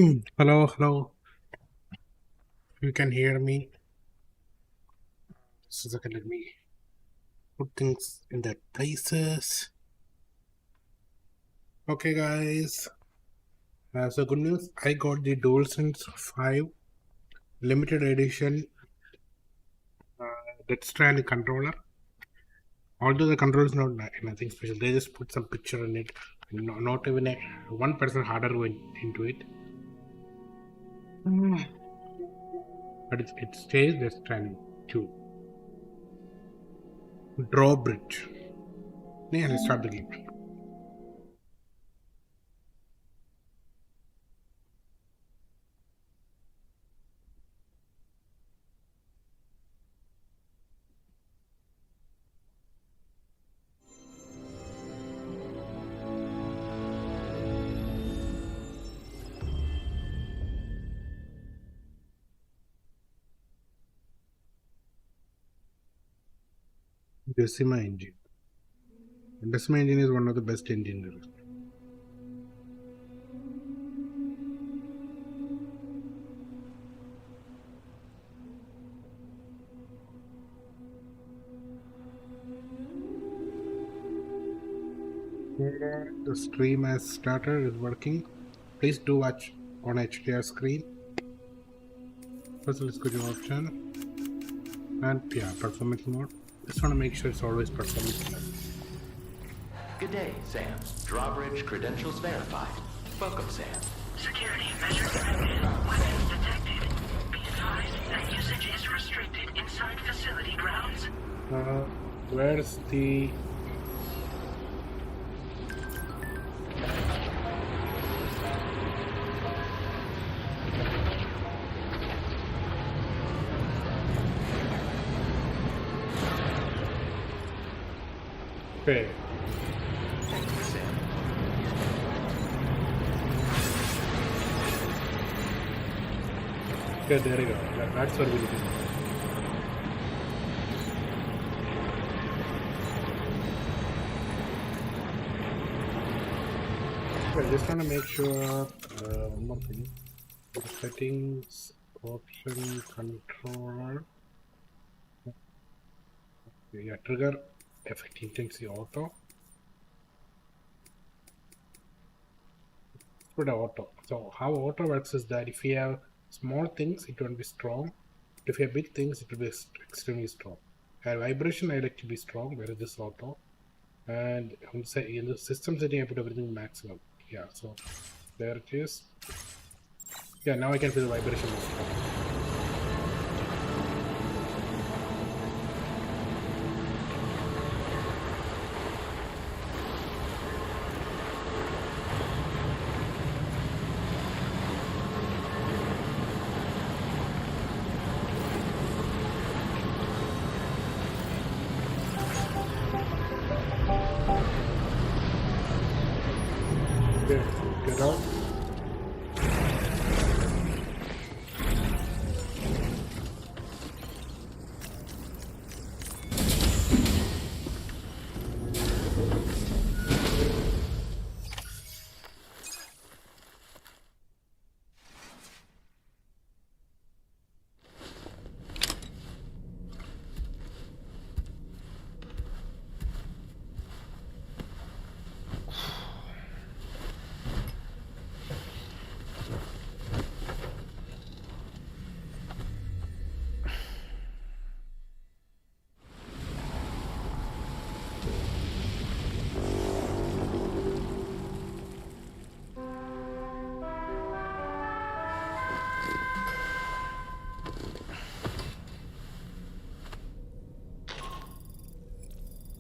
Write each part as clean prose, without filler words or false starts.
Hello, hello. You can hear me. Just a second, let me put things in their places. Okay, guys. So good news. I got the DualSense 5 limited edition that Stranding controller. Although the controller is not nothing special, they just put some picture in it. Not even 1% hardware went into it. But it stays the Stranding 2. Drawbridge. Yeah, let's start the game. Decima engine. Decima engine is one of the best engines. The stream has started, is working. Please do watch on HDR screen. First, let's go to option and yeah, performance mode. Just want to make sure it's always performance mode. Good day, Sam. Drawbridge credentials verified. Welcome, Sam. Security measures active. Weapons detected. Be advised that usage is restricted inside facility grounds. Where's the okay. Thank you, Sam. Okay, there you go. That's where we'll be. I just want to make sure one more thing. Settings, option, controller. Yeah, trigger effect intensity auto. Put auto. So how auto works is that if you have small things, it won't be strong. If you have big things, it will be extremely strong. And vibration, I like to be strong. Where is this auto? And I'm say in the system setting, I put everything maximum. Yeah, so there it is. Yeah, now I can feel the vibration. Get out.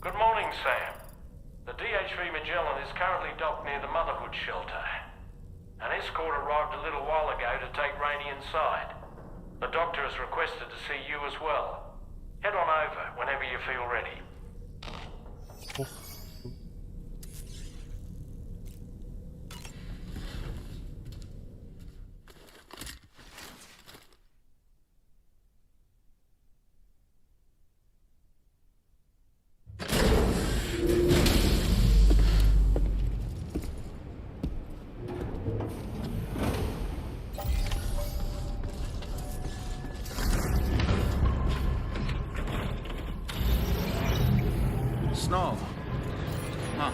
Good morning, Sam. The DHV Magellan is currently docked near the Motherhood Shelter. An escort arrived a little while ago to take Rainey inside. The doctor has requested to see you as well. Head on over whenever you feel ready. Snow. Huh.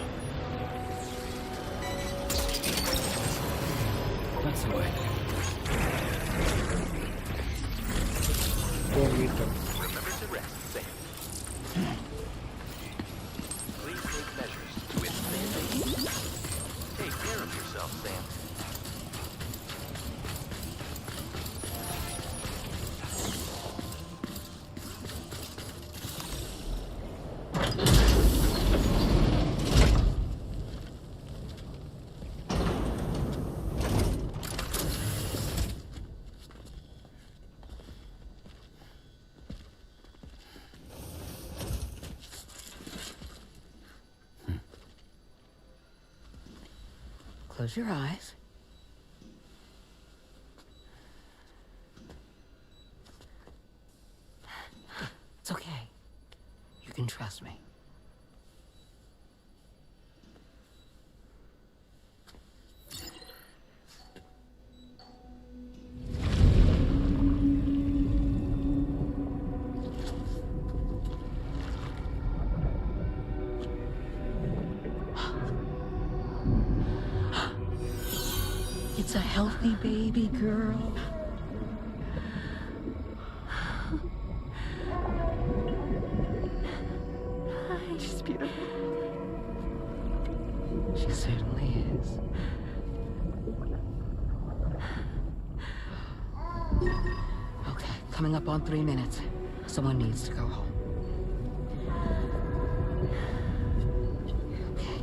That's the way. Don't meet them. Remember to rest, Sam. Please take measures to withstand the heat. Take care of yourself, Sam. Close your eyes. It's okay. You can trust me. It's a healthy baby girl. She's beautiful. She certainly is. Okay, coming up on 3 minutes. Someone needs to go home. Okay.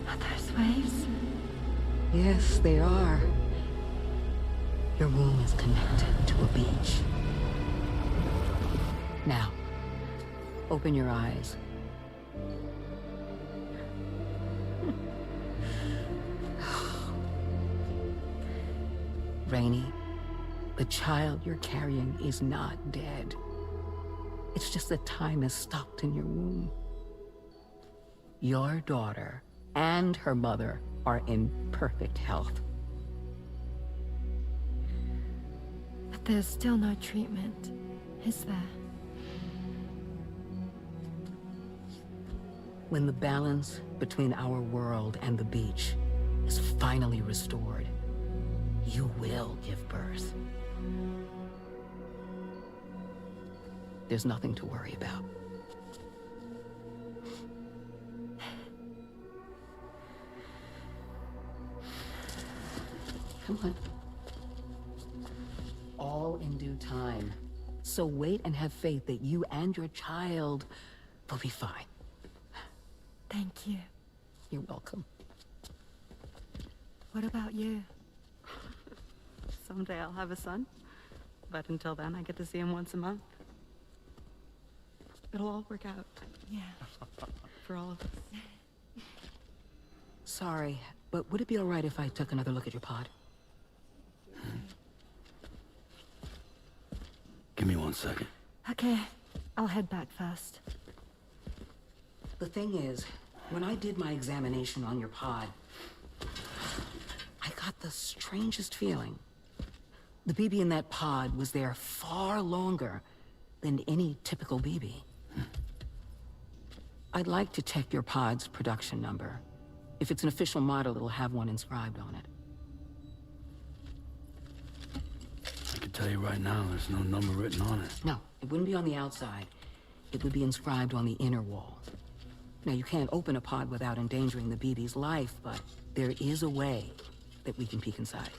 Are those waves? Yes, they are. Your womb is connected to a beach. Now, open your eyes. Rainy, the child you're carrying is not dead. It's just that time is stopped in your womb. Your daughter and her mother are in perfect health. But there's still no treatment, is there? When the balance between our world and the beach is finally restored, you will give birth. There's nothing to worry about. Come on. All in due time. So wait and have faith that you and your child will be fine. Thank you. You're welcome. What about you? Someday I'll have a son, but until then I get to see him once a month. It'll all work out Yeah. for all of us. Sorry, but would it be all right if I took another look at your pod? Give me 1 second. Okay, I'll head back first. The thing is, when I did my examination on your pod, I got the strangest feeling. The BB in that pod was there far longer than any typical BB. I'd like to check your pod's production number. If it's an official model, it'll have one inscribed on it. I can tell you right now, there's no number written on it. No, it wouldn't be on the outside. It would be inscribed on the inner wall. Now, you can't open a pod without endangering the BB's life, but there is a way that we can peek inside.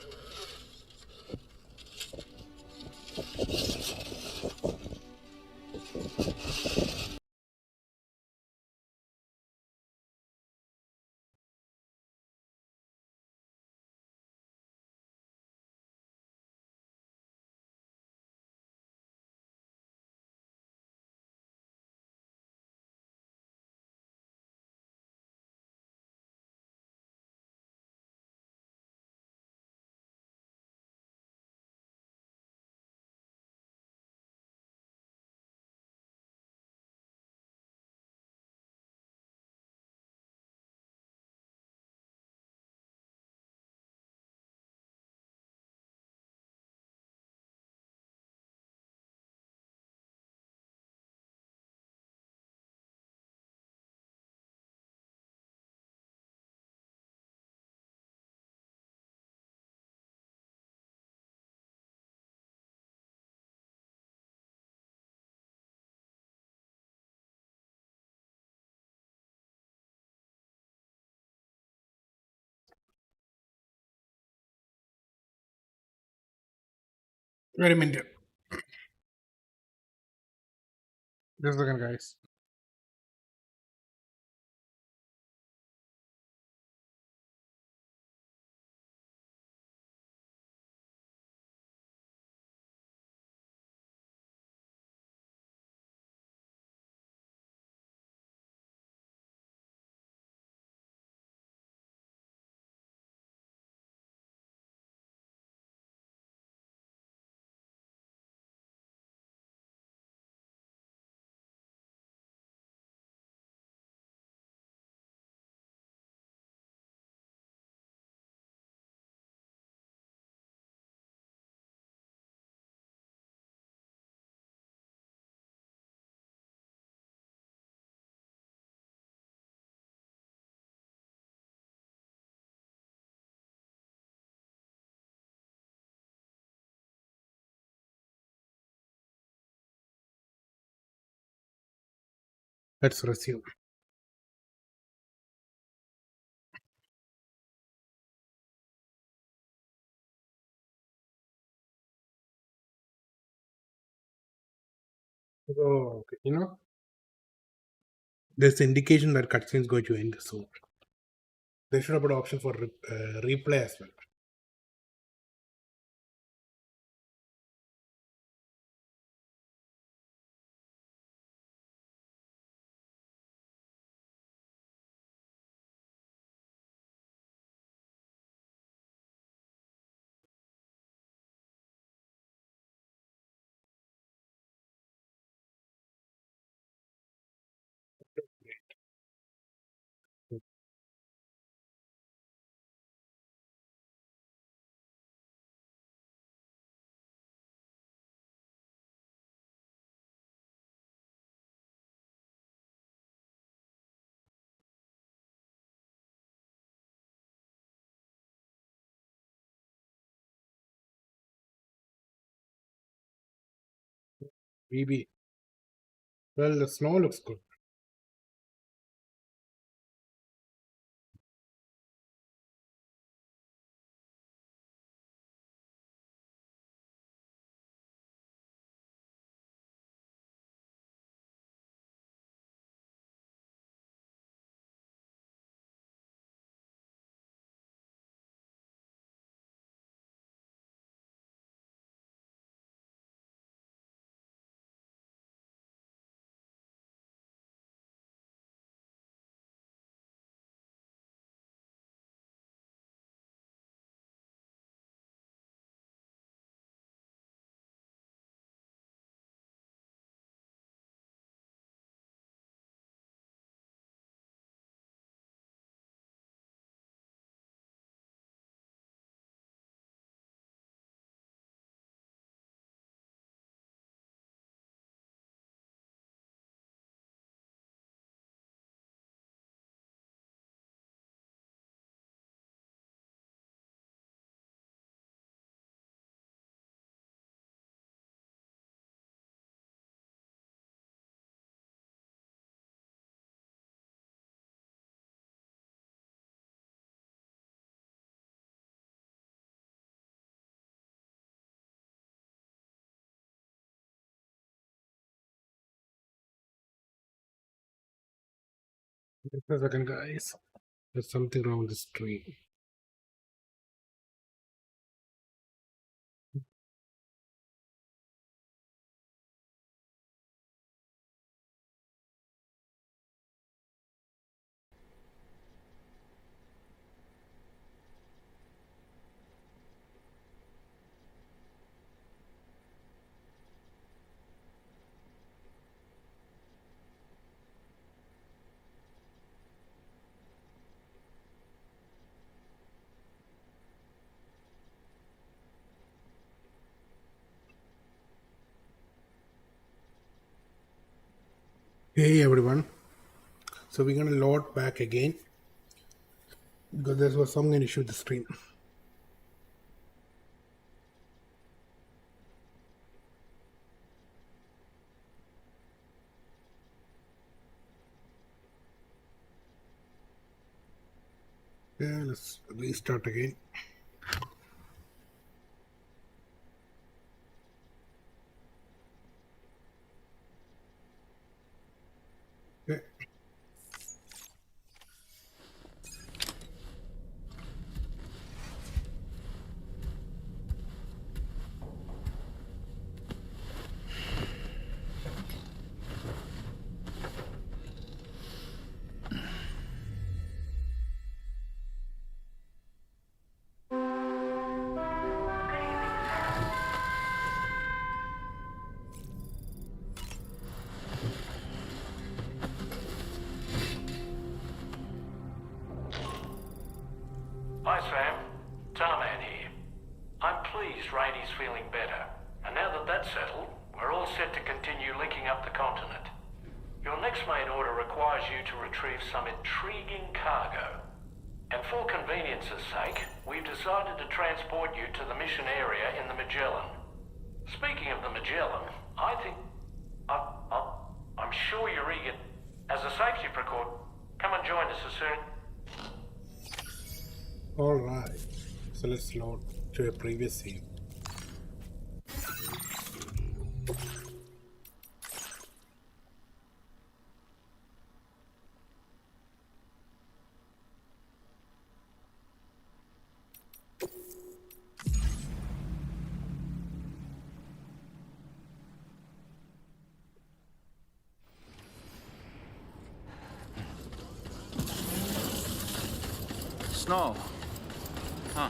Wait a minute. Just a second, guys. Let's resume. So, okay, there's indication that cutscene is going to end soon. They should have put an option for replay as well. BB. Well, the snow looks good. Just a second, guys. There's something wrong with the stream. Hey everyone. So we're gonna load back again because there was some kind of issue with the stream. Yeah, let's restart again. Hi, Sam. Tarman here. I'm pleased Rainey's feeling better. And now that that's settled, we're all set to continue linking up the continent. Your next main order requires you to retrieve some intriguing cargo. And for convenience's sake, we've decided to transport you to the mission area in the Magellan. Speaking of the Magellan, I think... I'm sure you're eager. As a safety precaution, come and join us as soon. Alright, so let's load to a previous scene. Snow. Huh.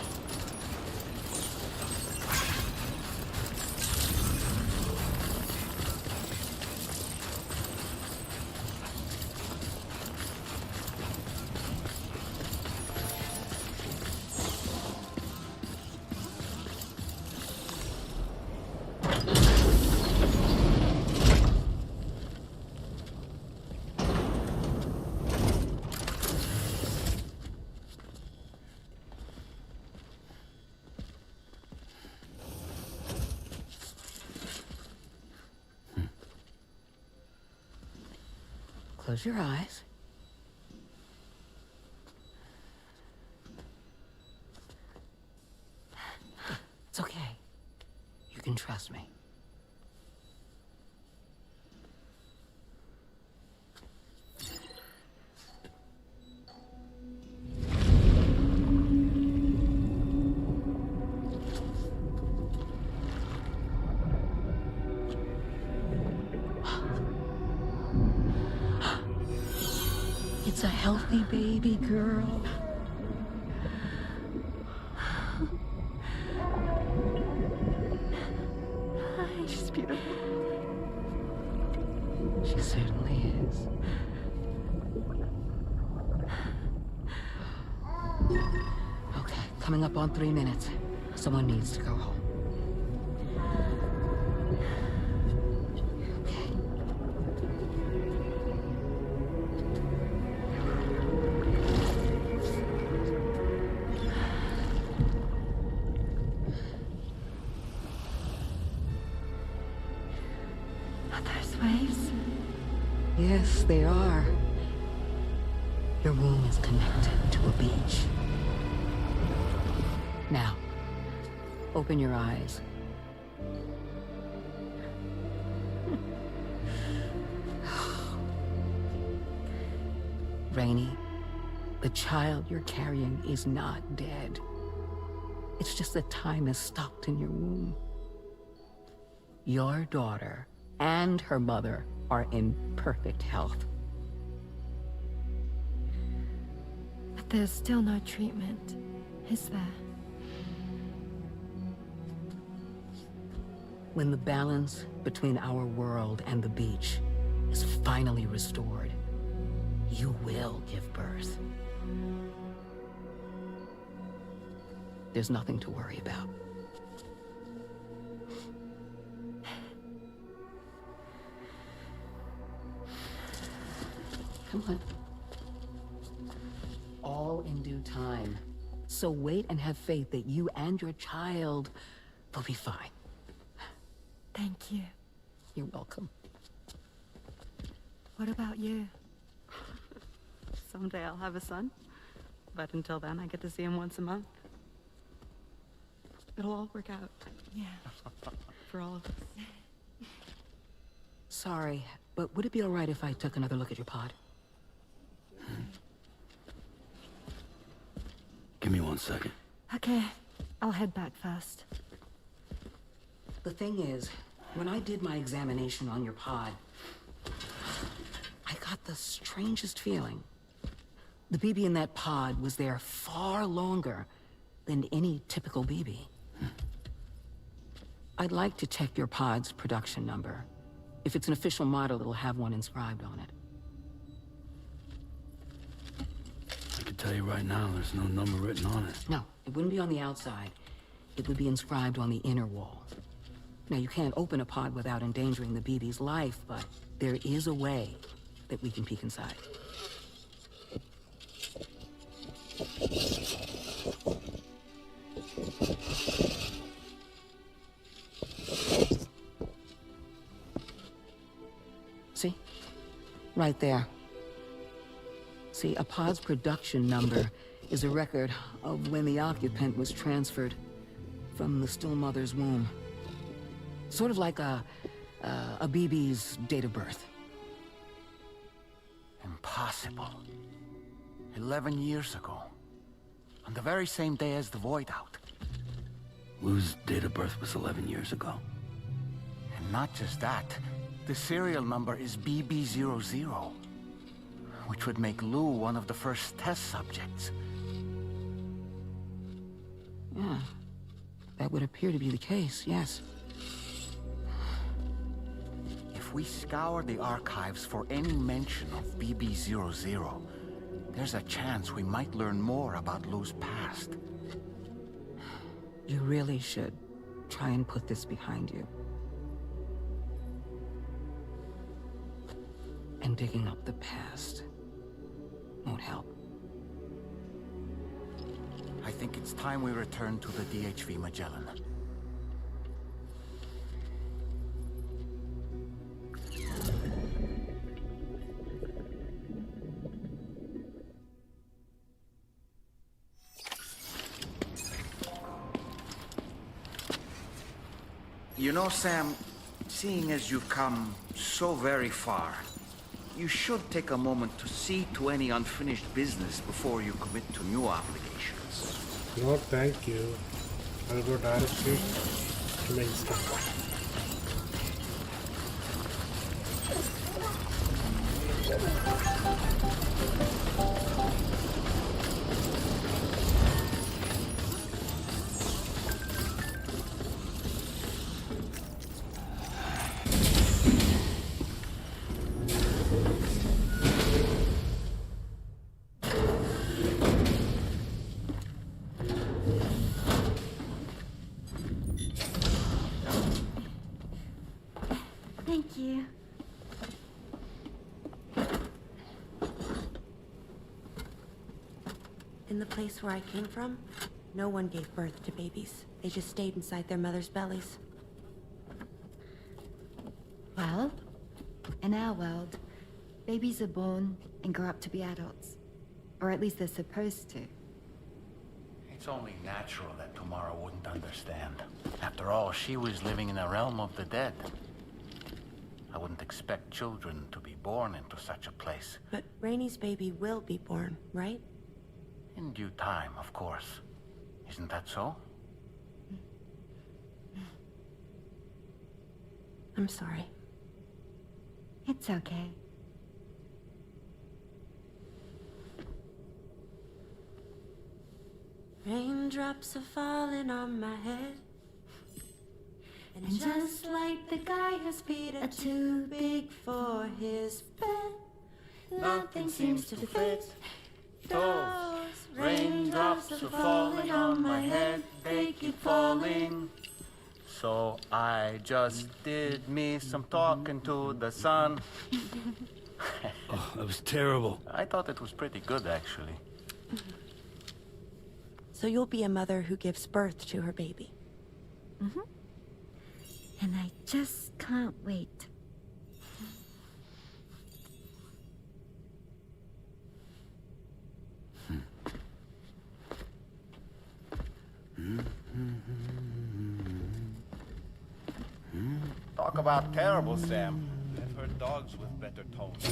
Close your eyes. It's okay. You can trust me. It's a healthy baby girl. She's beautiful. She certainly is. Okay, coming up on 3 minutes. Someone needs to go home. There's waves. Yes, they are. Your room is connected to a beach. Now, open your eyes. Rainey, the child you're carrying is not dead. It's just that time has stopped in your womb. Your daughter and her mother are in perfect health. But there's still no treatment, is there? When the balance between our world and the beach is finally restored, you will give birth. There's nothing to worry about. Come on. All in due time. So wait and have faith that you and your child will be fine. Thank you. You're welcome. What about you? Someday I'll have a son, but until then I get to see him once a month. It'll all work out. Yeah. For all of us. Sorry, but would it be all right if I took another look at your pod? Give me 1 second. Okay, I'll head back first. The thing is, when I did my examination on your pod, I got the strangest feeling. The BB in that pod was there far longer than any typical BB. I'd like to check your pod's production number. If it's an official model, it'll have one inscribed on it. tell you right now, there's no number written on it. No, it wouldn't be on the outside. It would be inscribed on the inner wall. Now, you can't open a pod without endangering the BB's life, but there is a way that we can peek inside. See? Right there. See, a pod's production number is a record of when the occupant was transferred from the still mother's womb. Sort of like a BB's date of birth. Impossible. 11 years ago. On the very same day as the Void Out. Lou's date of birth was 11 years ago. And not just that, the serial number is BB00, which would make Lou one of the first test subjects. Yeah, that would appear to be the case, yes. If we scour the archives for any mention of BB00, there's a chance we might learn more about Lou's past. You really should try and put this behind you. And digging up the past won't help. I think it's time we return to the DHV Magellan. You know, Sam, seeing as you've come so very far, you should take a moment to see to any unfinished business before you commit to new obligations. No, thank you. I'll go directly to main stuff. Thank you. In the place where I came from, no one gave birth to babies. They just stayed inside their mother's bellies. Well, in our world, babies are born and grow up to be adults. Or at least they're supposed to. It's only natural that Tamara wouldn't understand. After all, she was living in a realm of the dead. I wouldn't expect children to be born into such a place. But Rainey's baby will be born, right? In due time, of course. Isn't that so? I'm sorry. It's okay. Raindrops are falling on my head. And just like the guy whose feet are too big for his bed, nothing seems to fit. Those raindrops are falling on my head, they keep falling. So I just did me some talking to the sun. Oh, that was terrible. I thought it was pretty good, actually. So you'll be a mother who gives birth to her baby. Mm-hmm. And I just can't wait. Talk about terrible, Sam. I've heard dogs with better tones.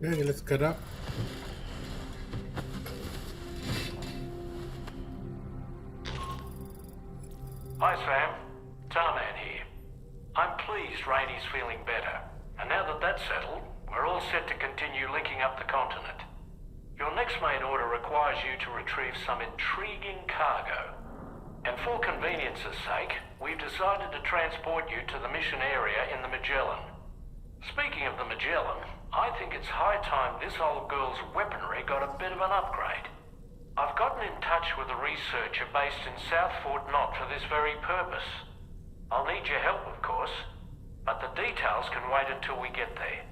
Okay, let's get up. Hi, Sam. Tarman here. I'm pleased Rainey's feeling better. And now that that's settled, we're all set to continue linking up the continent. Your next main order requires you to retrieve some intriguing cargo. And for convenience's sake, we've decided to transport you to the mission area in the Magellan. Speaking of the Magellan, I think it's high time this old girl's weaponry got a bit of an upgrade. I've gotten in touch with a researcher based in South Fort Knott for this very purpose. I'll need your help, of course, but the details can wait until we get there.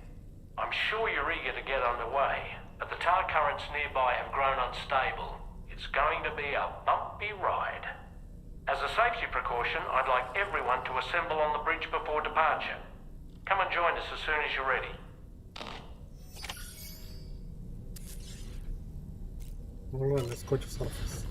I'm sure you're eager to get underway, but the tar currents nearby have grown unstable. It's going to be a bumpy ride. As a safety precaution, I'd like everyone to assemble on the bridge before departure. Come and join us as soon as you're ready. Alright, let's go to surface.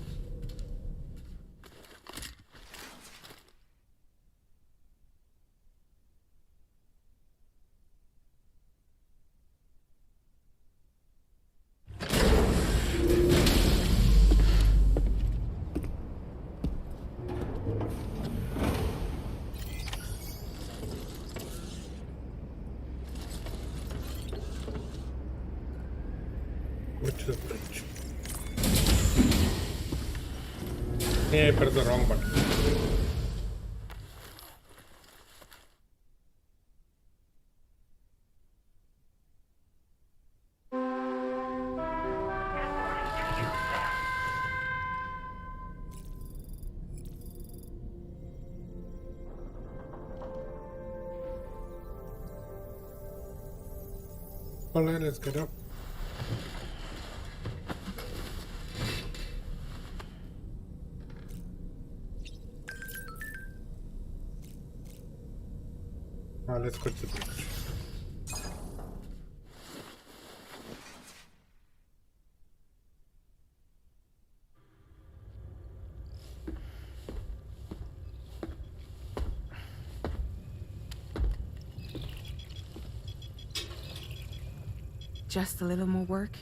Go to the bridge. Yeah, I pressed the wrong button. Alright, let's get up. Let's go to the bridge. Just a little more work,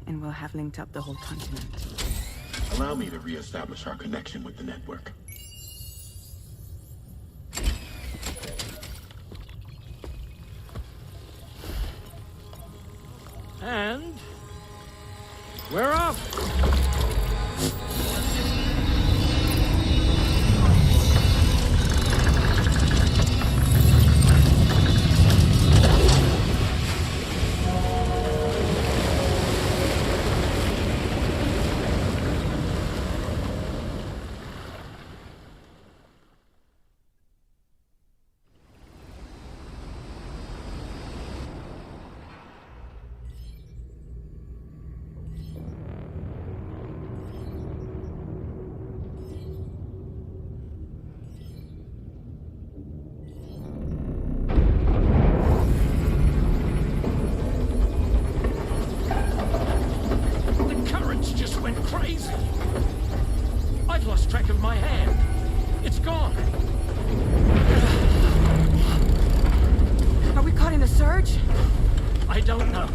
and we'll have linked up the whole continent. Allow me to reestablish our connection with the network. And we're off. Crazy! I've lost track of my hand. It's gone. Are we caught in a surge? I don't know.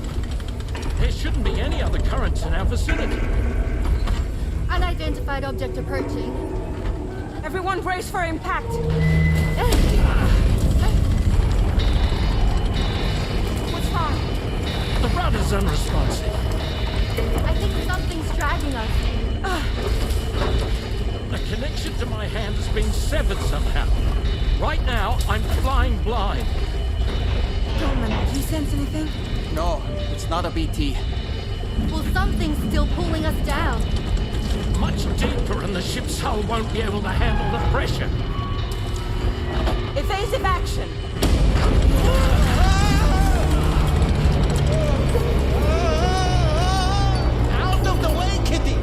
There shouldn't be any other currents in our vicinity. Unidentified object approaching. Everyone brace for impact. What's wrong? The rudder's unresponsive. I think something's dragging us. The connection to my hand has been severed somehow. Right now, I'm flying blind. Dolman, do you sense anything? No, it's not a BT. Well, something's still pulling us down. Much deeper and the ship's hull won't be able to handle the pressure. Evasive action! Out of the way, Kitty!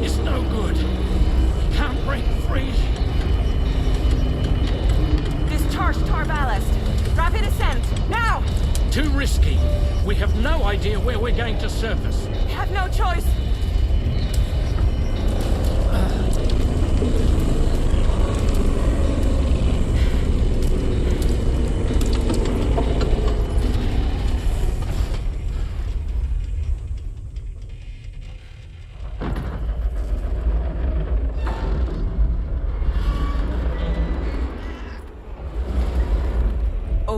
It's no good. Can't break free. Discharge tar ballast. Rapid ascent, now! Too risky. We have no idea where we're going to surface. We have no choice.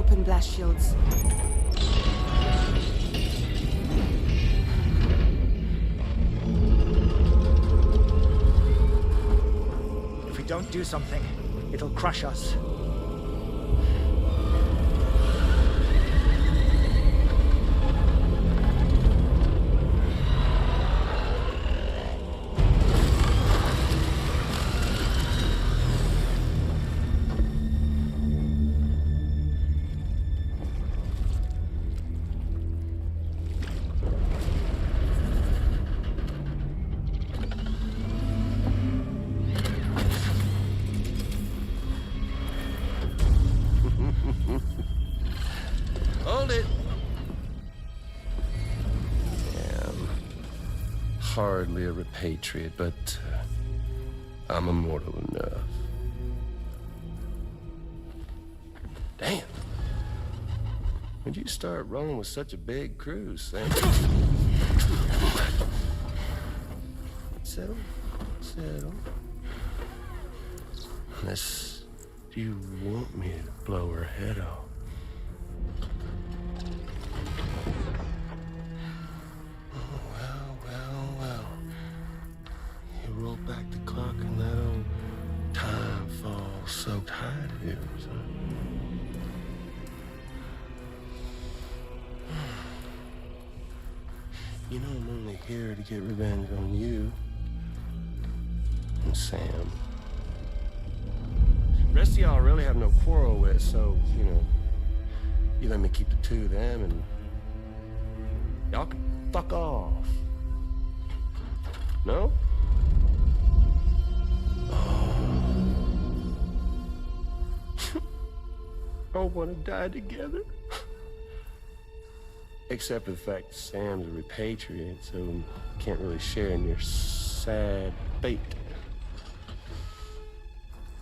open blast shields. If we don't do something, it'll crush us. Hold it. I'm hardly a repatriate, but I'm immortal enough. Damn. When'd you start rolling with such a big crew, Sam? Settle. Unless you want me to blow her head off. Well. You roll back the clock and let old time fall soaked hide of you, son. You know I'm only here to get revenge on you and Sam. The rest of y'all really have no quarrel with, so, you let me keep the two of them and y'all can fuck off. No? All want to die together? Except for the fact Sam's a repatriate, so can't really share in your sad fate.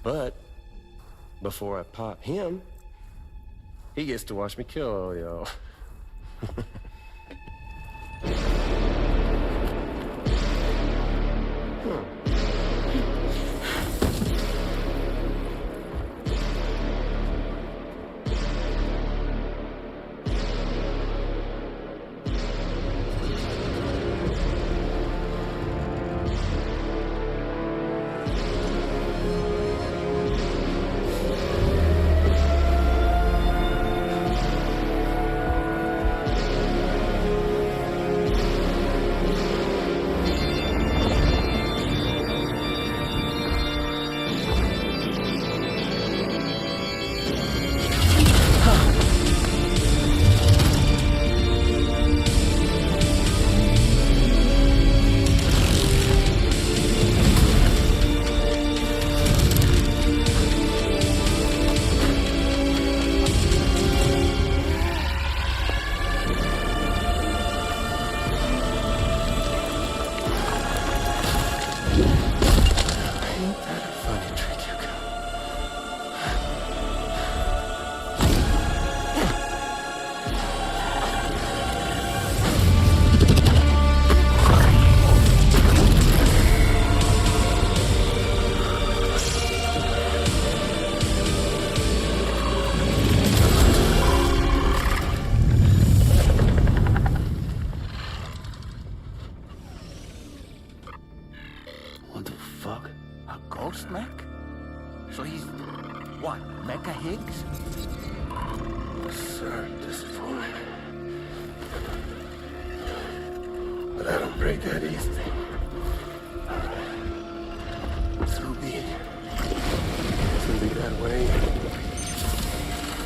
But before I pop him, he gets to watch me kill all y'all.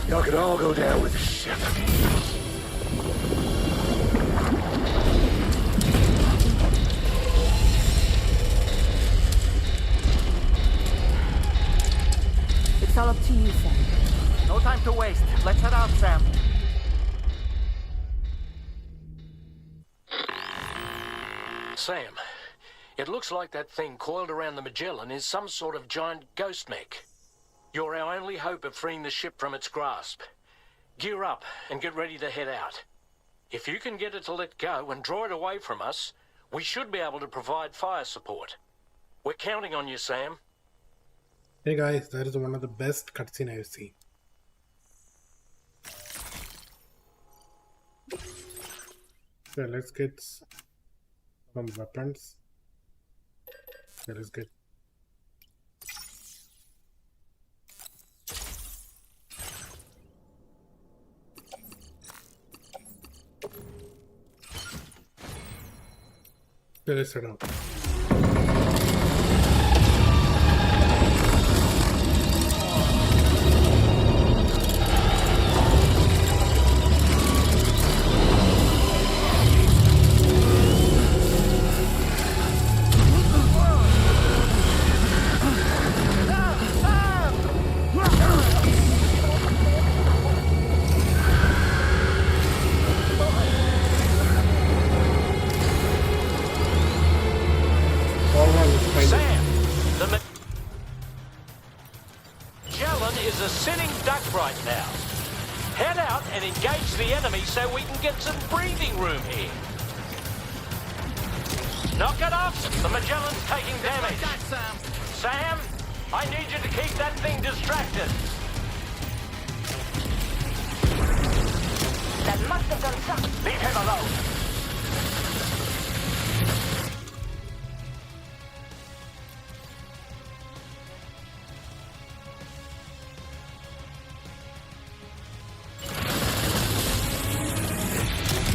Y'all could all go down with the ship. It's all up to you, Sam. No time to waste. Let's head out, Sam. Sam, it looks like that thing coiled around the Magellan is some sort of giant ghost mech. You're our only hope of freeing the ship from its grasp. Gear up and get ready to head out. If you can get it to let go and draw it away from us, we should be able to provide fire support. We're counting on you, Sam. Hey guys, that is one of the best cutscene I've seen. Okay, let's get some weapons. Okay, let's get. Okay, let's set up. Sam, the Magellan is a sitting duck right now. Head out and engage the enemy so we can get some breathing room here. Knock it off! The Magellan's taking damage. Sam, I need you to keep that thing distracted. That must have done something. Leave him alone.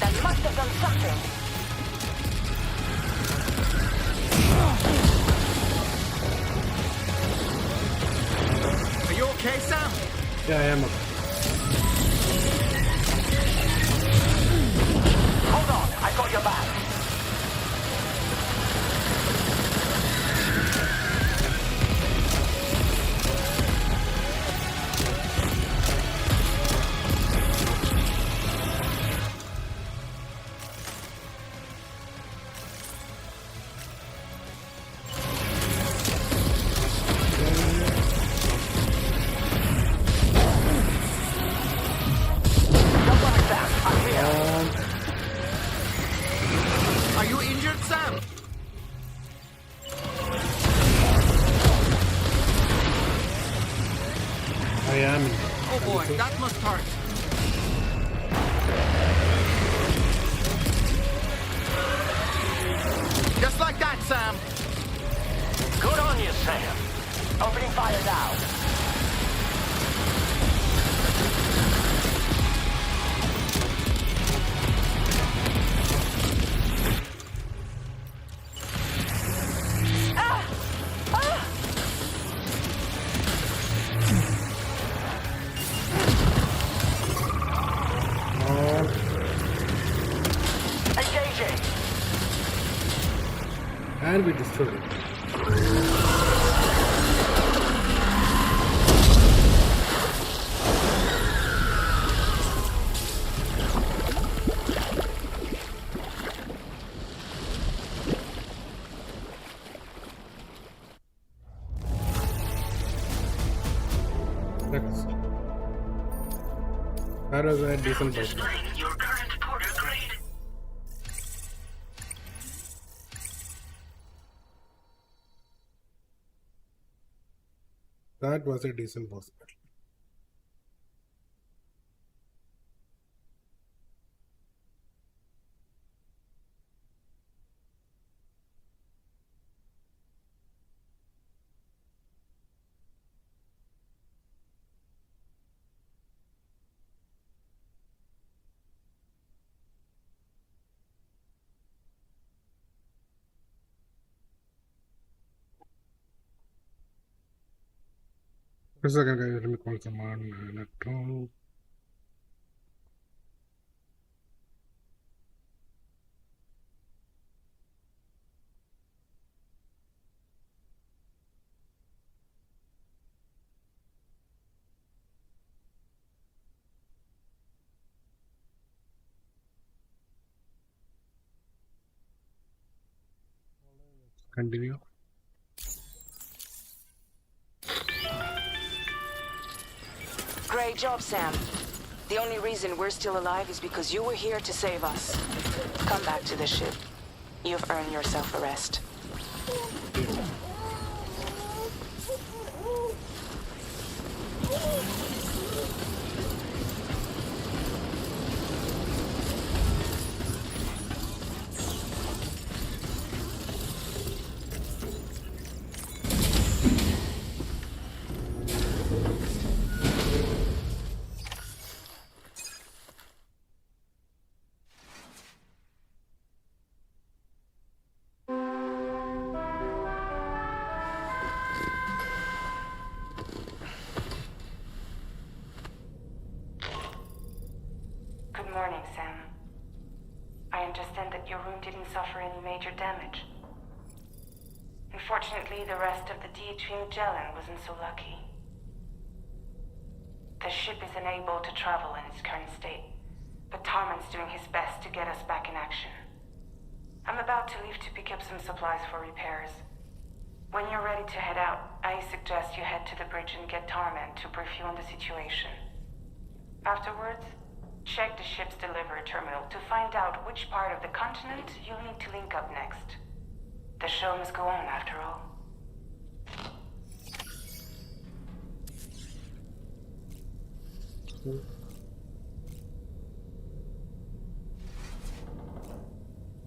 That must have done something. Are you okay, Sam? Yeah, I am. Hold on, I got your back. Are you injured, Sam? I am. Oh boy, that must hurt. Just like that, Sam. Good on you, Sam. Opening fire now. Engaging. And we destroyed it. Next. That was a decent boss. Displaying your current porter grade. That was a decent boss battle. Just a second, guys. Let me call someone. Electron. Continue. Great job, Sam. The only reason we're still alive is because you were here to save us. Come back to the ship. You've earned yourself a rest. morning, Sam. I understand that your room didn't suffer any major damage. Unfortunately, the rest of the DHV Magellan wasn't so lucky. The ship is unable to travel in its current state, but Tarman's doing his best to get us back in action. I'm about to leave to pick up some supplies for repairs. When you're ready to head out, I suggest you head to the bridge and get Tarman to brief you on the situation. Afterwards, check the ship's delivery terminal to find out which part of the continent you'll need to link up next. The show must go on, after all.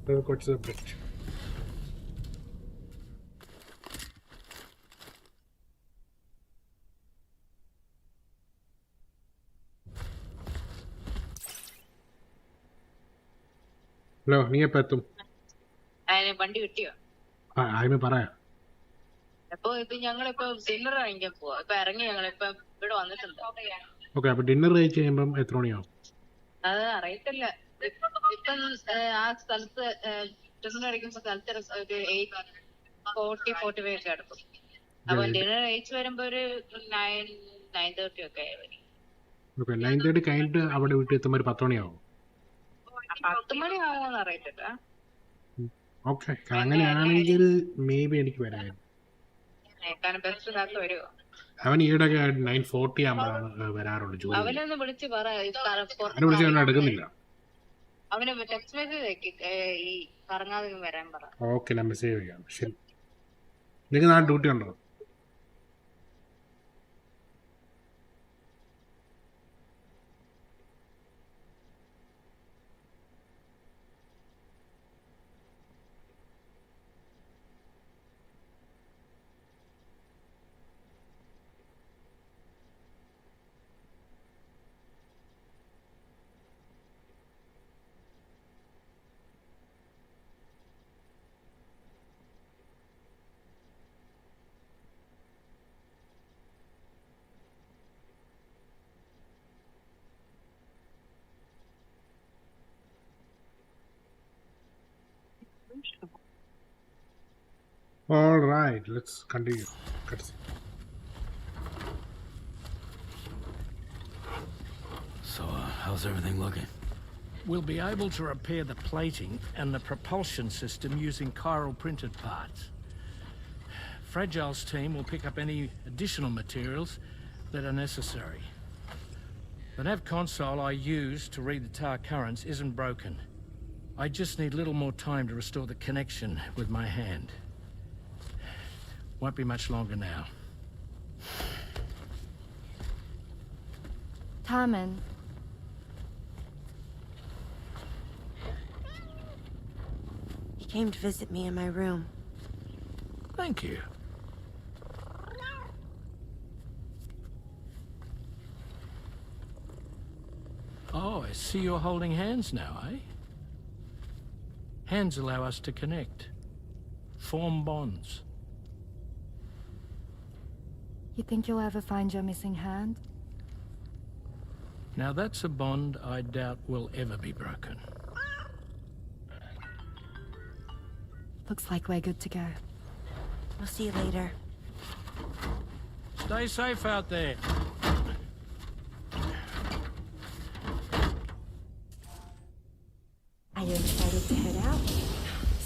We'll go to the bridge. Hello നീ എപ്പോ എത്തും? വണ്ടി കിട്ടിയോ? ആദ്യമേ പറയാം. അപ്പൊ ഇത് ഞങ്ങളിപ്പോ ഡിന്നർ കഴിക്കാൻ പോവാ. ഇപ്പൊ ഇറങ്ങി ഞങ്ങളിപ്പോ ഇവിടെ വന്നിട്ടുണ്ട്. ഓക്കെ, അപ്പൊ ഡിന്നർ കഴിച്ച് കഴിയുമ്പം എത്ര മണിയാവും? അത് അറിയത്തില്ല. ഇപ്പം ആ സ്ഥലത്ത് ഡിന്നർ കഴിക്കുമ്പോ സ്ഥലത്ത് ഒരു 8:40-45 ഒക്കെ എടുക്കും. അപ്പൊ ഡിന്നർ കഴിച്ച് വരുമ്പോ ഒരു 9:30 ഒക്കെ ആയി. 9:30 കഴിഞ്ഞിട്ട് അവിടെ വീട്ടിൽ എത്തുമ്പോ ഒരു 10 മണിയാവും. 10 മണി ആവുമെന്ന് അറിയത്തില്ല. ഓക്കെ, അങ്ങനെയാണെങ്കിൽ മേ ബി എനിക്ക് വരാമായിരുന്നു. അവൻ ഈയിടെ 9:40 ആകുമ്പോഴാണ് വരാറുള്ളൂ ജോലി. അവനൊന്ന് വിളിച്ച് പറ. എടുക്കുന്നില്ല. അവന് ടെക്സ്റ്റ് മെസ്സേജ് ഈ കറങ്ങാതെ വരാൻ പറ. ഓക്കെ, ഞാൻ മെസ്സേജ് ചെയ്യാം. ശരി. നിങ്ങൾക്ക് നാളെ ഡ്യൂട്ടി ഉണ്ടോ? All right, let's continue. So, how's everything looking? We'll be able to repair the plating and the propulsion system using chiral printed parts. Fragile's team will pick up any additional materials that are necessary. The nav console I use to read the tower currents isn't broken. I just need a little more time to restore the connection with my hand. Won't be much longer now. Tarman. He came to visit me in my room. Thank you. Oh, I see you're holding hands now, eh? Hands allow us to connect, form bonds. You think you'll ever find your missing hand? Now that's a bond I doubt will ever be broken. Looks like we're good to go. We'll see you later. Stay safe out there. Are you excited to head out?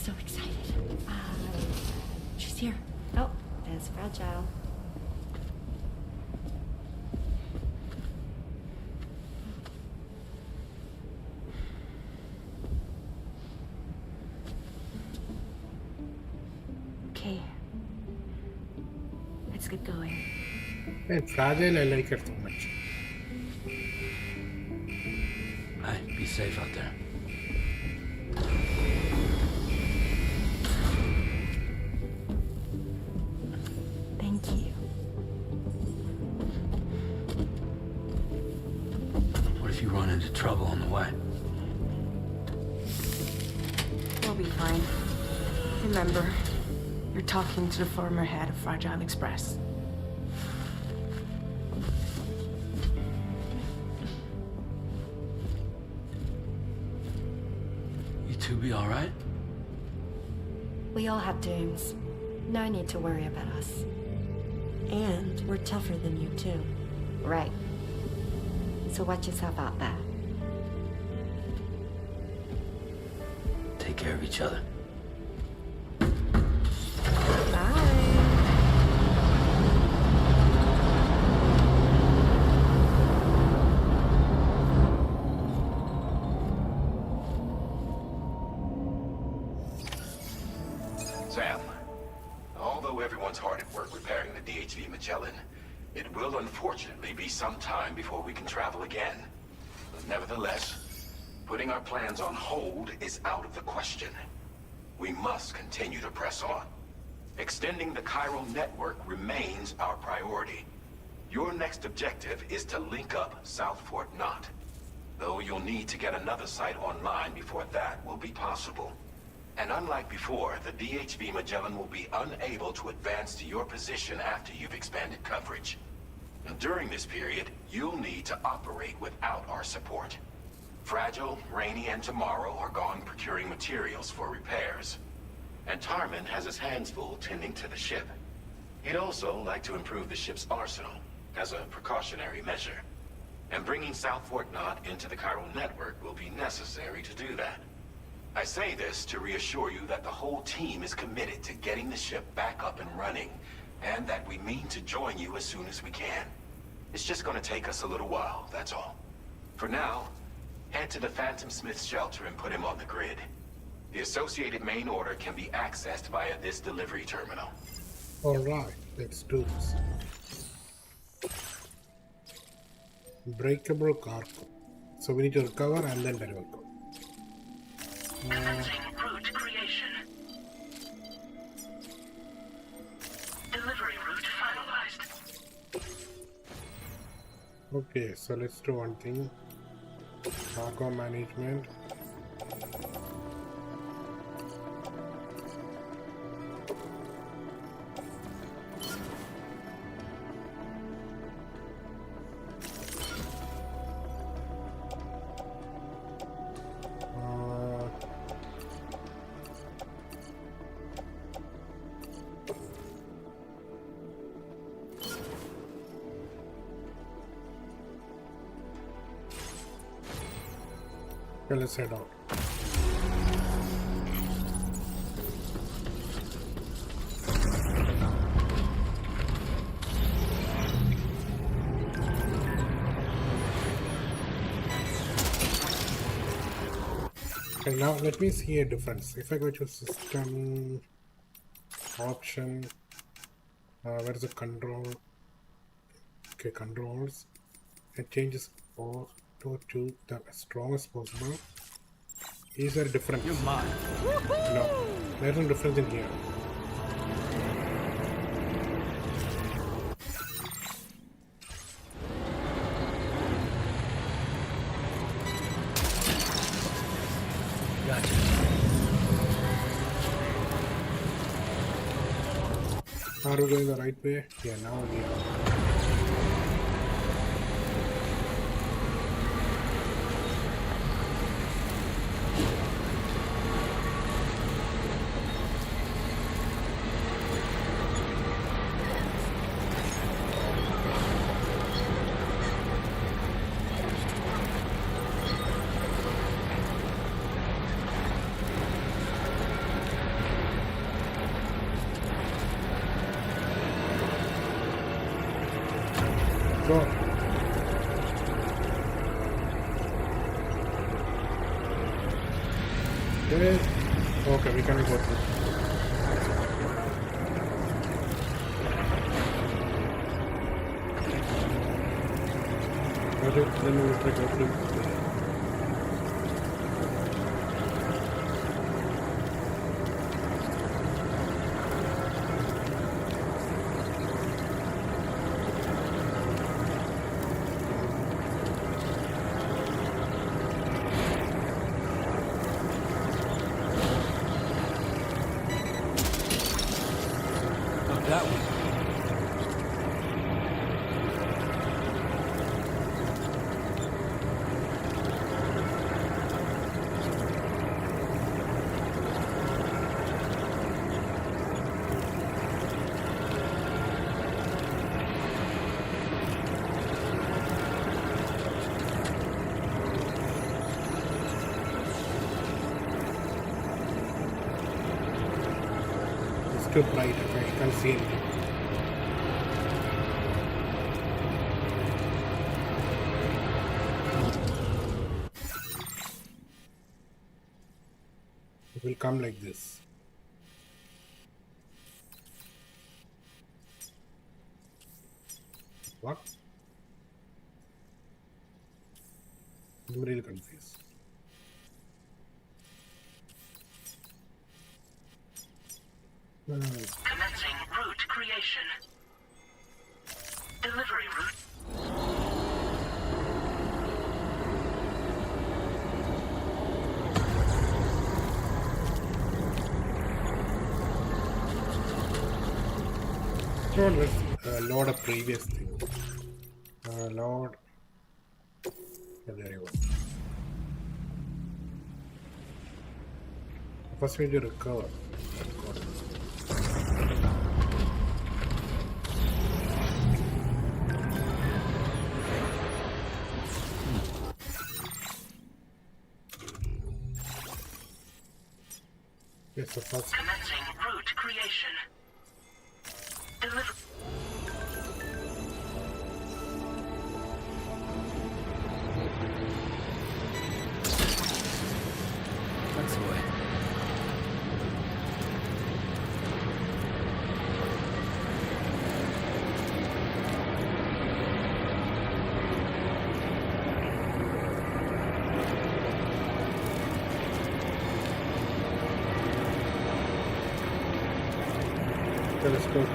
So excited. She's here. Oh, there's Fragile. Okay. Let's get going. Hey, Fragile, I like her so much. Hey, be safe out there. Thank you. What if you run into trouble on the way? We'll be fine. Remember, you're talking to the former head of Fragile Express. two be all right? We all have dooms. No need to worry about us. And we're tougher than you, too. Right. So watch yourself out there. Take care of each other. Sam, although everyone's hard at work repairing the DHV Magellan, it will unfortunately be some time before we can travel again. Nevertheless, putting our plans on hold is out of the question. We must continue to press on. Extending the chiral network remains our priority. Your next objective is to link up South Fort Knot. Though you'll need to get another site online before that will be possible. And unlike before, the DHV Magellan will be unable to advance to your position after you've expanded coverage. And during this period, you'll need to operate without our support. Fragile, Rainey, and Tomorrow are gone procuring materials for repairs. And Tarman has his hands full tending to the ship. He'd also like to improve the ship's arsenal, as a precautionary measure. And bringing South Fort Knot into the chiral network will be necessary to do that. I say this to reassure you that the whole team is committed to getting the ship back up and running, and that we mean to join you as soon as we can. It's just gonna take us a little while, that's all. For now, head to the Phantom Smith's shelter and put him on the grid. The associated main order can be accessed via this delivery terminal. Alright, let's do this. Breakable cargo. So we need to recover and then deliver. Commencing route creation. Delivery route finalized. Okay, so let's do one thing. Cargo management. Okay, let's head out. Okay, now let me see a difference. If I go to system option, where is the control? Okay, controls. It changes all to the strongest possible. Is there a difference? You're mine. No, there's no difference in here. Gotcha. Are we going the right way? Yeah, now we are. Go. Okay, we can go through. Okay, then we will try to go through. That one. too bright. I can't see anything. It will come like this. What? I'm really confused. Commencing route creation. Delivery route. Let's load a previous thing. Load. Yeah, there you go. First we need to recover. Yes, so first. Commencing route creation. Deliver. That's the way. Okay, let's go to.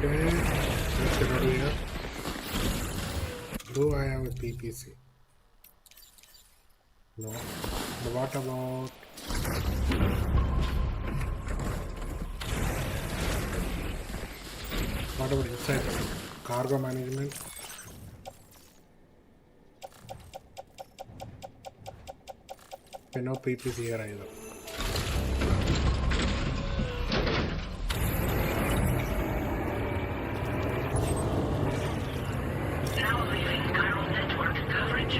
Let's get out of here. Do I have a PPC? No. But what about... What about inside cargo management? Okay, no PPC here either. Now leaving chiral network coverage.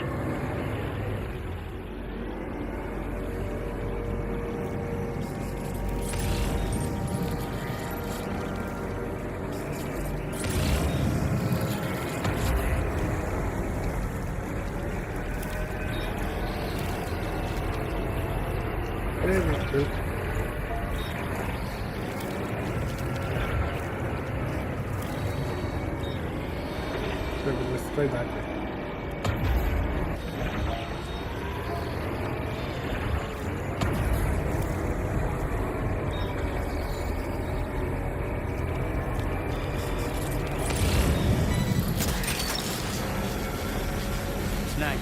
Let's try that way. Snag.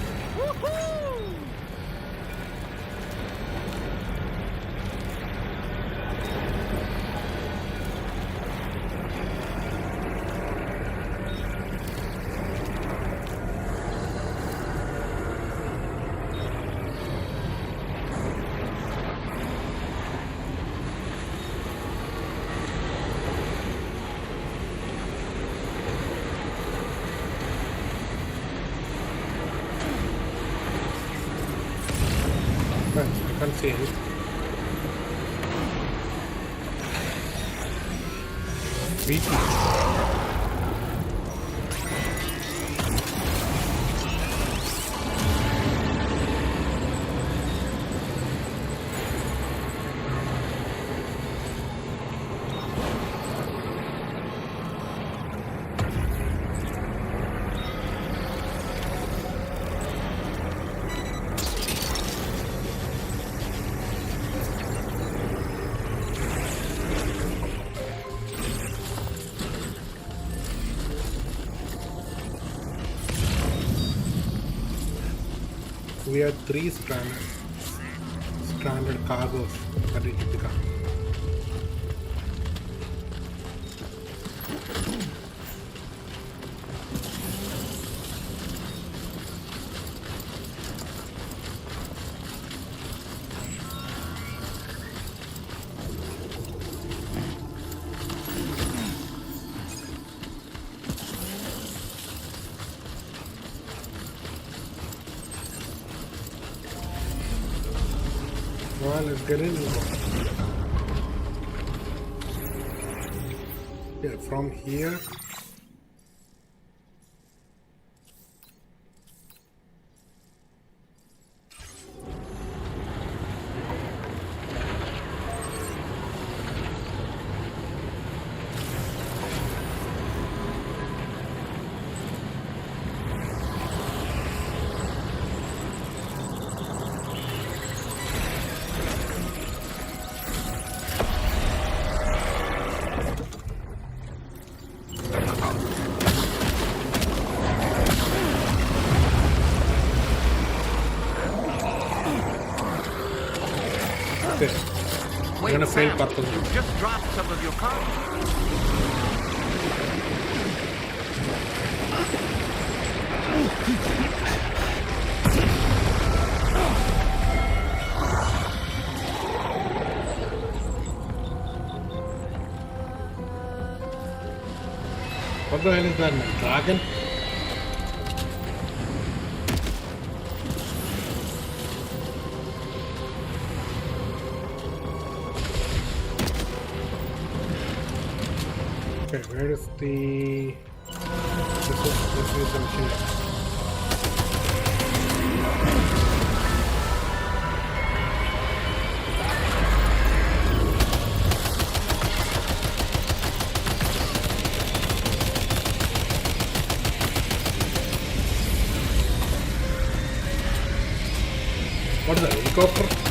I can't see it. VP. We have 3 stranded cargoes that we need to pick up. let's get in. Yeah, from here. Wait, You're gonna fail Sam, purpose. you just dropped some of your cards. What the hell is that, man? Dragon? Okay, where is the... This is the machine. What is that, helicopter?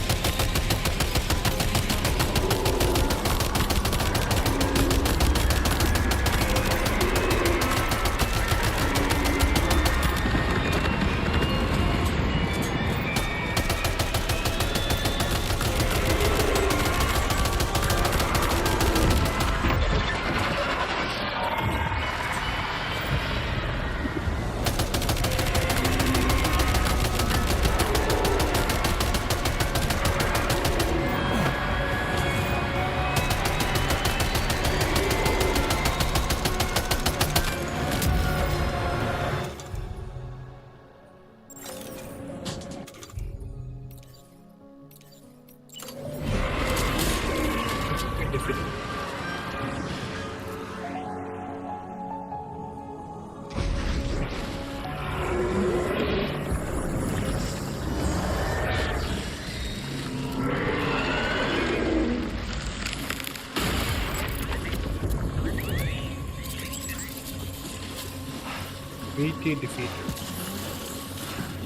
BT defeated.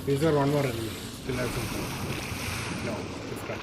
Is there one more enemy? Still hasn't come. No, different.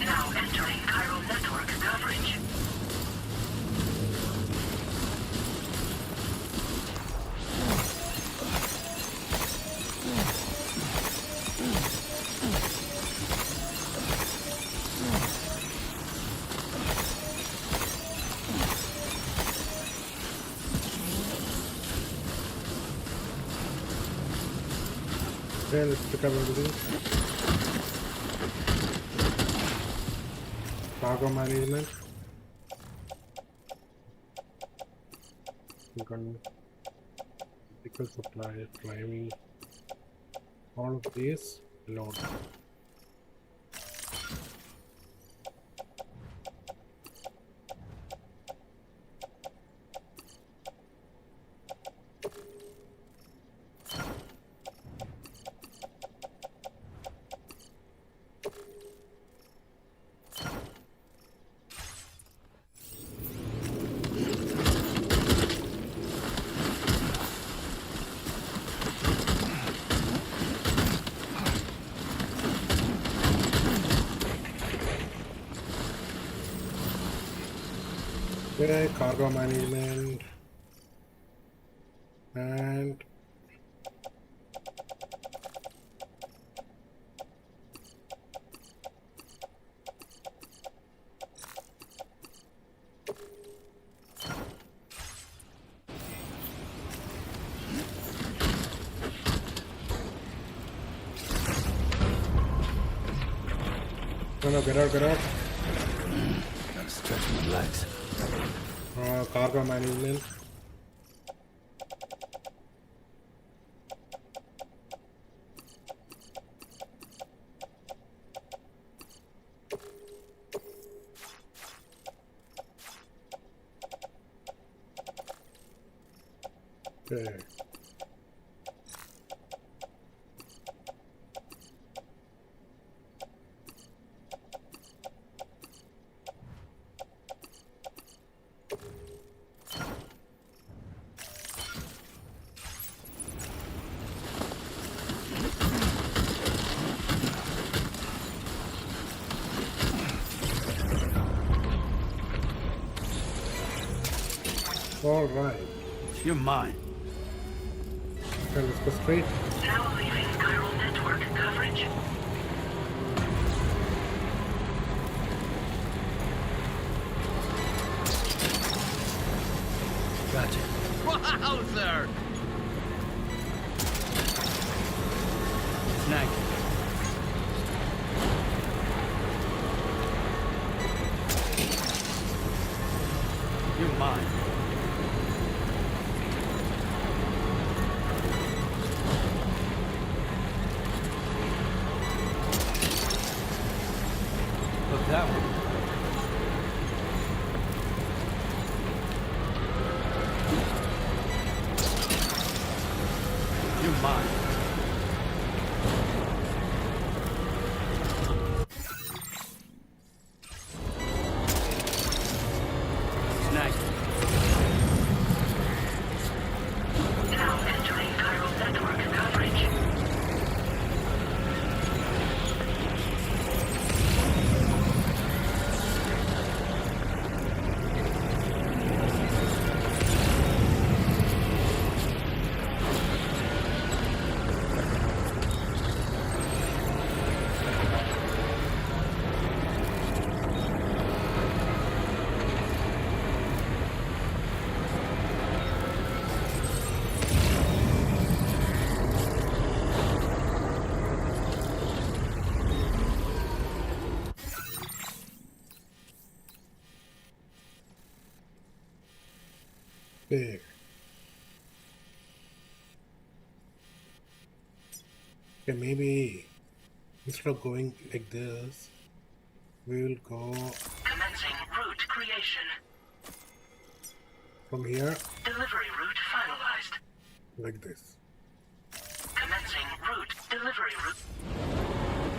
Now entering Chiral network coverage. Okay, let's pick up everything. Cargo management. You can medical supply, climbing. All of these load. Okay, cargo management and Get out. Gotta stretch my legs. Cargo management. Okay. All right. You're mine. Okay, let's go straight. Now leaving chiral network coverage. Gotcha. Wowzer! Snag. You're mine. Look that one. You're mine. Snag. Now entering chiral network coverage. Big. Okay, maybe instead of going like this, we will go Commencing route creation. from here Delivery route finalized. like this. Commencing route delivery route.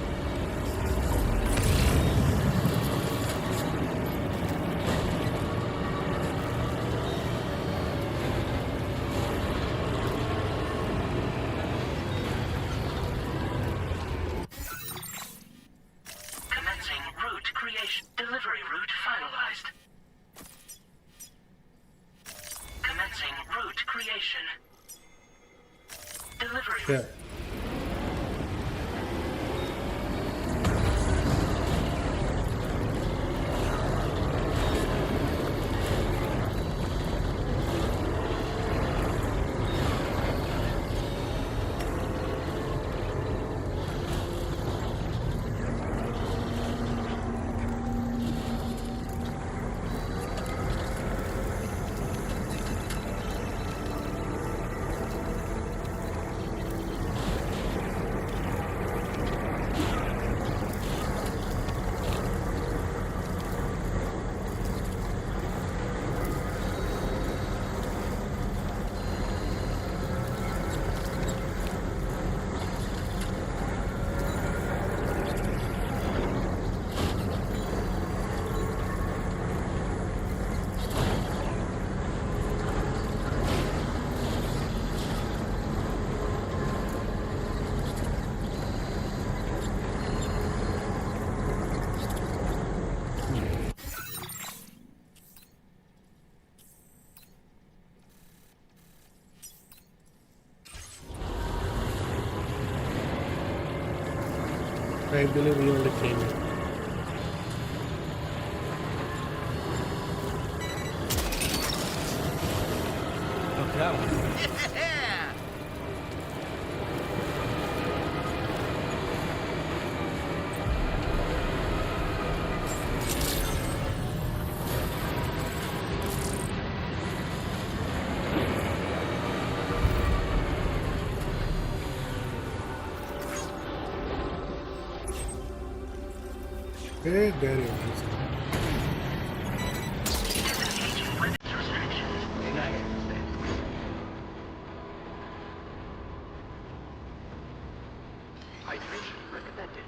Commencing route creation. Delivery route finalized. Commencing route creation. Delivery Yeah. I believe we only came in. Look that one. Yeah! Hey, there you are. Disengaging weapons restrictions. Hydration recommended.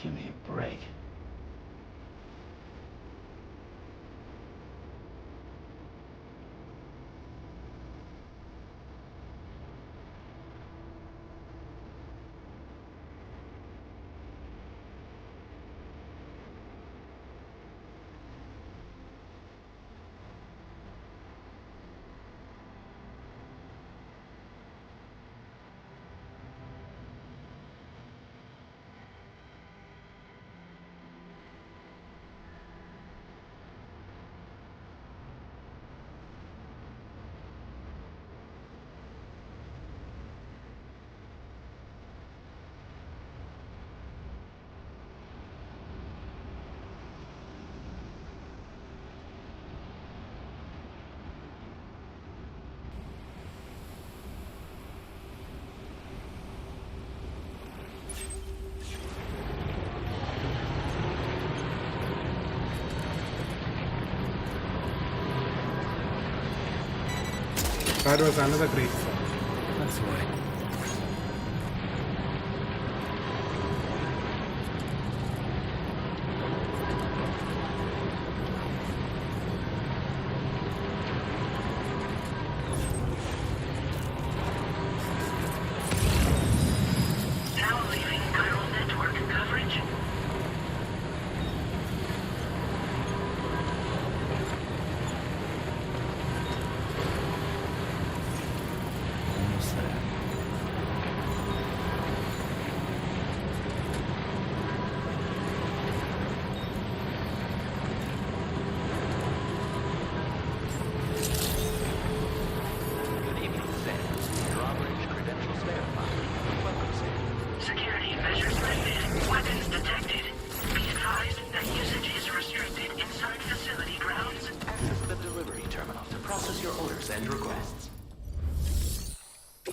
Give me a break. That was another great song. That's right.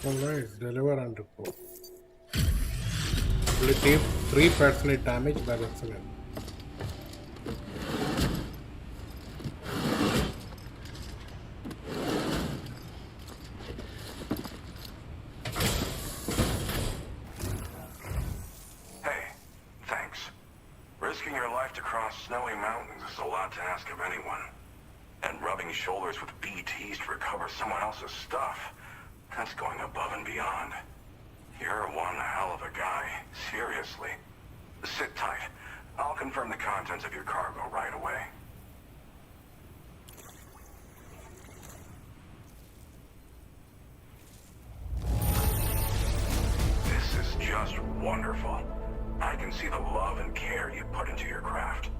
Alright, deliver and report. Only 3% damage by accident. Hey, thanks. Risking your life to cross snowy mountains is a lot to ask of anyone. And rubbing shoulders with BTs to recover someone else's stuff, that's going above and beyond. You're one hell of a guy, seriously. Sit tight. I'll confirm the contents of your cargo right away. This is just wonderful. I can see the love and care you put into your craft.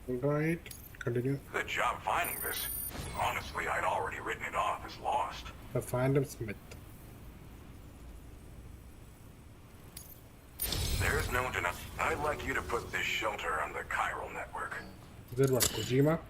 Alright, continue. Good job finding this. Honestly, I'd already written it off as lost. The Phantom Smith. There's no denying. I'd like you to put this shelter on the chiral network. Is that what, Kojima?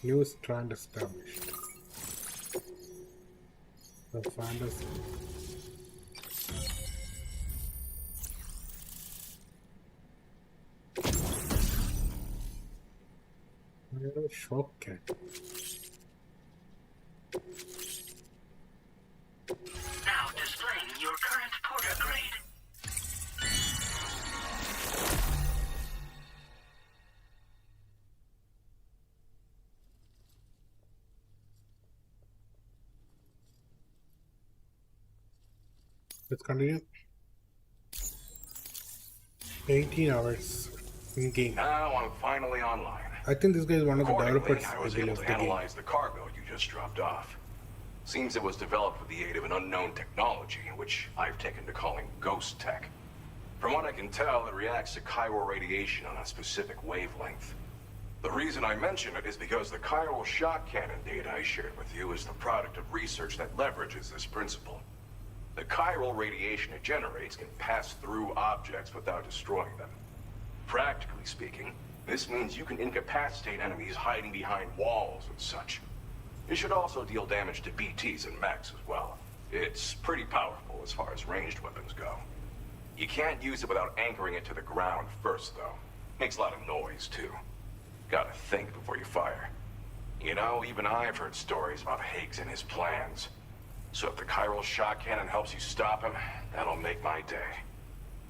New strand established. The fantasy. Shock cat. Now displaying your current porter grade. Let's continue. 18 hours in game. Now I'm finally online. I think this guy is one of the developers. I was able to analyze the cargo you just dropped off. Seems it was developed with the aid of an unknown technology, which I've taken to calling ghost tech. From what I can tell, it reacts to chiral radiation on a specific wavelength. The reason I mention it is because the chiral shock cannon data I shared with you is the product of research that leverages this principle. The chiral radiation it generates can pass through objects without destroying them. Practically speaking, this means you can incapacitate enemies hiding behind walls and such. It should also deal damage to BTs and mechs as well. It's pretty powerful as far as ranged weapons go. You can't use it without anchoring it to the ground first, though. Makes a lot of noise, too. Gotta think before you fire. You know, even I've heard stories about Higgs and his plans. So if the chiral shock cannon helps you stop him, that'll make my day.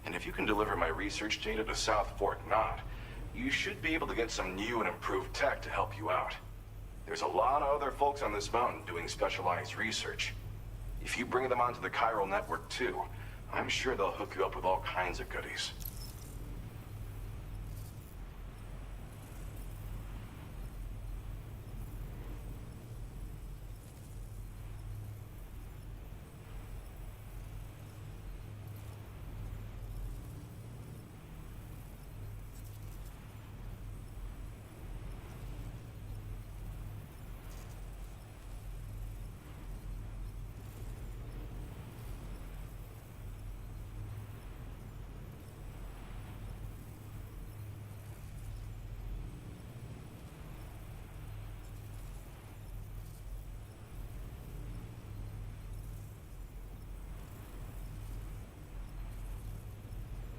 And if you can deliver my research data to South Fort Knot, you should be able to get some new and improved tech to help you out. There's a lot of other folks on this mountain doing specialized research. If you bring them onto the chiral network too, I'm sure they'll hook you up with all kinds of goodies.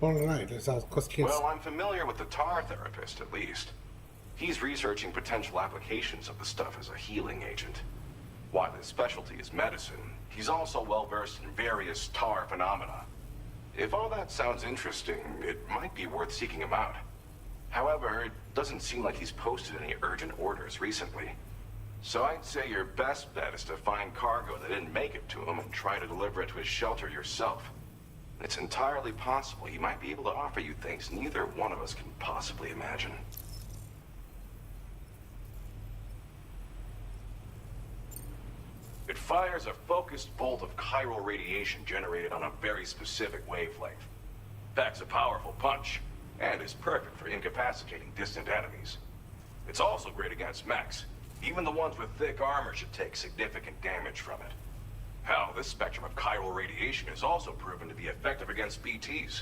Alright, let's ask questions. Well, I'm familiar with the tar therapist, at least. He's researching potential applications of the stuff as a healing agent. While his specialty is medicine, he's also well-versed in various tar phenomena. If all that sounds interesting, it might be worth seeking him out. However, it doesn't seem like he's posted any urgent orders recently. So I'd say your best bet is to find cargo that didn't make it to him and try to deliver it to his shelter yourself. It's entirely possible he might be able to offer you things neither one of us can possibly imagine. It fires a focused bolt of chiral radiation generated on a very specific wavelength. Packs a powerful punch, and is perfect for incapacitating distant enemies. It's also great against mechs. Even the ones with thick armor should take significant damage from it. Hell, this spectrum of chiral radiation is also proven to be effective against BTs.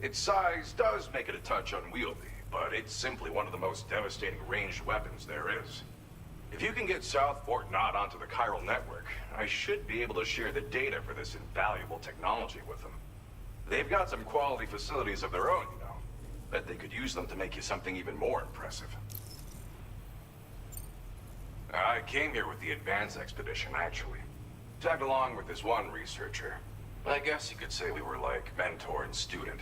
Its size does make it a touch unwieldy, but it's simply one of the most devastating ranged weapons there is. If you can get South Fort Knott onto the chiral network, I should be able to share the data for this invaluable technology with them. They've got some quality facilities of their own, you know. Bet they could use them to make you something even more impressive. I came here with the advance expedition, actually. Tagged along with this one researcher. I guess you could say we were like mentor and student.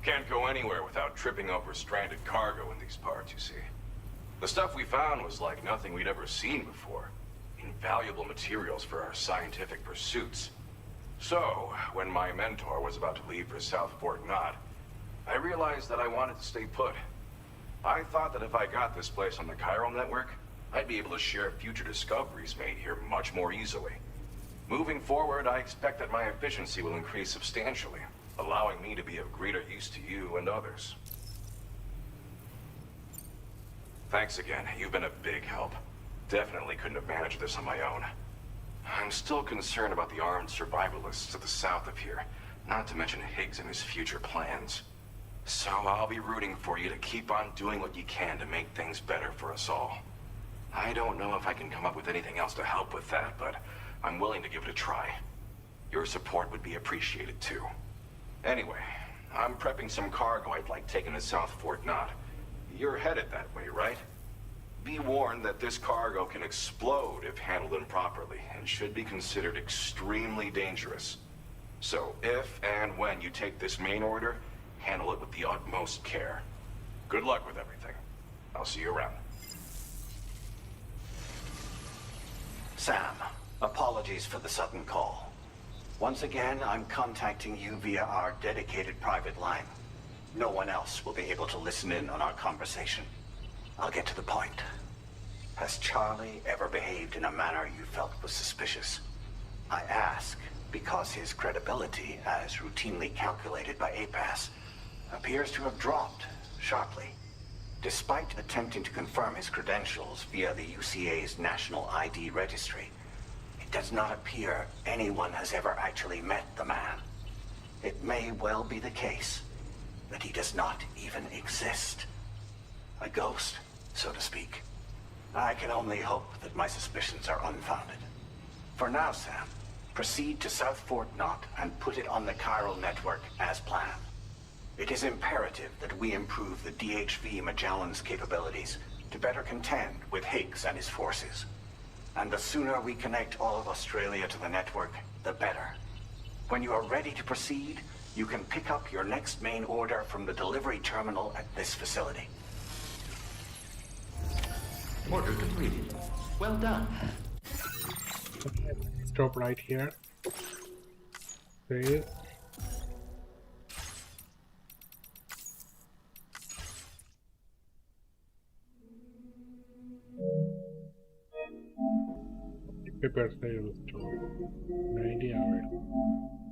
Can't go anywhere without tripping over stranded cargo in these parts, you see. The stuff we found was like nothing we'd ever seen before. Invaluable materials for our scientific pursuits. So, when my mentor was about to leave for South Fort Knott, I realized that I wanted to stay put. I thought that if I got this place on the chiral network, I'd be able to share future discoveries made here much more easily. Moving forward, I expect that my efficiency will increase substantially, allowing me to be of greater use to you and others. Thanks again. You've been a big help. Definitely couldn't have managed this on my own. I'm still concerned about the armed survivalists to the south of here, not to mention Higgs and his future plans. So I'll be rooting for you to keep on doing what you can to make things better for us all. I don't know if I can come up with anything else to help with that, but I'm willing to give it a try. Your support would be appreciated too. Anyway, I'm prepping some cargo I'd like taken to South Fort Knott. You're headed that way, right? Be warned that this cargo can explode if handled improperly, and should be considered extremely dangerous. So if and when you take this main order, handle it with the utmost care. Good luck with everything. I'll see you around. Sam, apologies for the sudden call. Once again, I'm contacting you via our dedicated private line. No one else will be able to listen in on our conversation. I'll get to the point. Has Charlie ever behaved in a manner you felt was suspicious? I ask because his credibility, as routinely calculated by APAS, appears to have dropped sharply. Despite attempting to confirm his credentials via the UCA's National ID Registry, it does not appear anyone has ever actually met the man. It may well be the case that he does not even exist. A ghost, so to speak. I can only hope that my suspicions are unfounded. For now, Sam, proceed to South Fort Knott and put it on the chiral network as planned. It is imperative that we improve the DHV Magellan's capabilities to better contend with Higgs and his forces. And the sooner we connect all of Australia to the network, the better. When you are ready to proceed, you can pick up your next main order from the delivery terminal at this facility. Order completed. Well done. Stop right here. Save. Prepare save story. 90 hours.